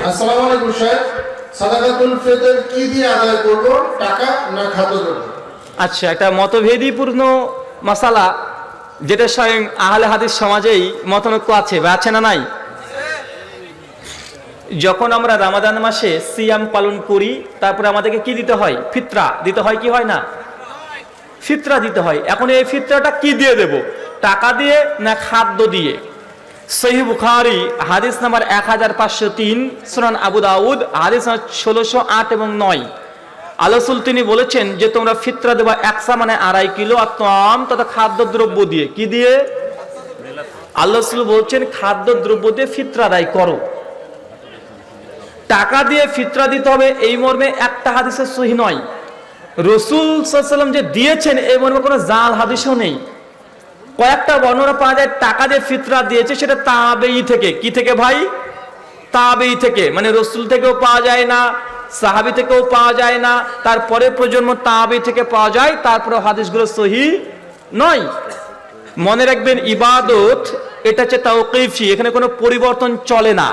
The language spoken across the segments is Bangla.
আসসালামু আলাইকুম সাহেব, সাদাকাতুল ফিতর কি দিয়ে আদায় করব, টাকা না খাদ্যদ্রব্য? আচ্ছা, একটা মতভেদীপূর্ণ মাসালা, যেটা স্বয়ং আহলে হাদিস সমাজেই মতানৈক্য আছে বা আছে না নাই। যখন আমরা রমাদান মাসে সিয়াম পালন করি, তারপরে আমাদেরকে কি দিতে হয়? ফিতরা দিতে হয়, কি হয় না? ফিতরা দিতে হয়। এখন এই ফিতরাটা কি দিয়ে দেব? টাকা দিয়ে না খাদ্য দিয়ে? সহিহ বুখারী হাদিস নাম্বার 1503, সুনান আবু দাউদ হাদিস নাম্বার 1608 এবং 9। আল্লাহ রাসূল তিনি বলেছেন যে তোমরা ফিতরা দেবা একসা মানে 2.5 কিলো, আর তাম তথা খাদ্যদ্রব্য দিয়ে। কি দিয়ে? আল্লাহ রাসূল বলছেন খাদ্যদ্রব্য দিয়ে ফিতরা আদায় করো। টাকা দিয়ে ফিতরা দিতে হবে এই মর্মে একটা হাদিসে সহিহ নয়। রাসূল সাল্লাল্লাহু আলাইহি ওয়াসাল্লাম যে দিয়েছেন এই মর্মে কোনো জাল হাদিসও নেই। কয়েকটা বর্ণনা পাওয়া যায় টাকা দিয়ে ফিতরা দিয়েছে, সেটা তাবেঈ থেকে। কি থেকে ভাই? তাবেঈ থেকে, মানে রাসূল থেকেও পাওয়া যায় না, সাহাবী থেকেও পাওয়া যায় না, তারপরে প্রজন্ম তাবেঈ থেকে পাওয়া যায়, তারপরে হাদিসগুলো সহিহ নয়। মনে রাখবেন, ইবাদত এটা হচ্ছে তাওকীফি, এখানে কোনো পরিবর্তন চলে না।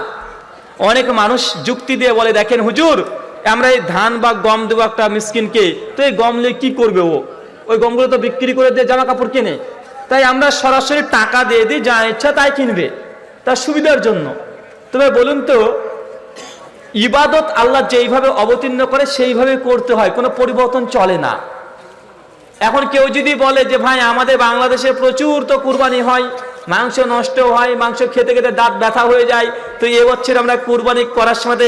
অনেক মানুষ যুক্তি দিয়ে বলে, দেখেন হুজুর, আমরা এই ধান বা গম দেবো একটা মিসকিনকে, তো এই গম নিয়ে কি করবে ও? ওই গমগুলো তো বিক্রি করে দিয়ে জামা কাপড় কেনে, তাই আমরা সরাসরি টাকা দিয়ে দিই, যা ইচ্ছা তাই কিনবে তার সুবিধার জন্য। তবে বলুন তো, ইবাদত আল্লাহ যেইভাবে অবতীর্ণ করে সেইভাবে করতে হয়, কোনো পরিবর্তন চলে না। এখন কেউ যদি বলে যে ভাই আমাদের বাংলাদেশে প্রচুর তো কুরবানি হয়, মাংস নষ্ট হয়, মাংস খেতে খেতে দাঁত ব্যথা হয়ে যায়, তো এবছর আমরা কুরবানি করার সময়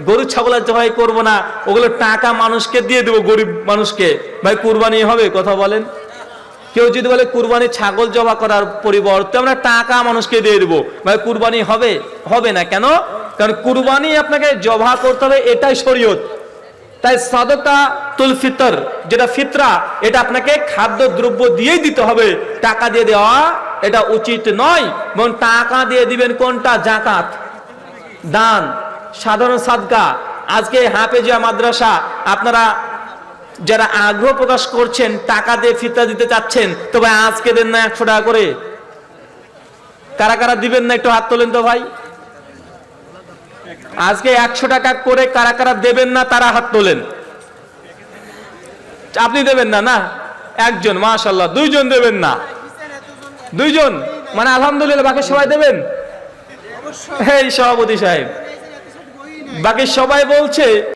গরু ছাগলের জবাই করব না, ওগুলো টাকা মানুষকে দিয়ে দেবো, গরিব মানুষকে। ভাই কুরবানি হবে? কথা বলেন। কেউ যদি বলে কুরবানি ছাগল জবা করার পরিবর্তে আমরা টাকা মানুষকে দিয়ে দেবো, ভাই কুরবানি হবে? হবে না। কেন? কারণ কুরবানি আপনাকে জবা করতে হবে, এটাই শরীয়ত। তাই সাদাকাতুল ফিতর যেটা ফিতরা, এটা আপনাকে খাদ্য দ্রব্য দিয়েই দিতে হবে, টাকা দিয়ে দেওয়া এটা উচিত নয়। এবং টাকা দিয়ে দিবেন কোনটা? জাকাত, দান, সাধারণ সাদকা। আজকে হাফেজিয়া মাদ্রাসা আপনারা যারা আগ্রহ প্রকাশ করছেন টাকা দিয়ে ফিতরা দিতে চাচ্ছেন, তবে আজকে দেন না 100 টাকা করে। কারা কারা দিবেন না একটু হাত তোলেন তো ভাই। আজকে 100 টাকা করে কারা কারা দেবেন না তারা হাত তোলেন। আপনি দেবেন না? না, একজন, মাশাআল্লাহ। 2 জন দেবেন না? 2 জন, মানে আলহামদুলিল্লাহ। বাকি সবাই দেবেন? এই সভাপতি সাহেব, বাকি সবাই বলছে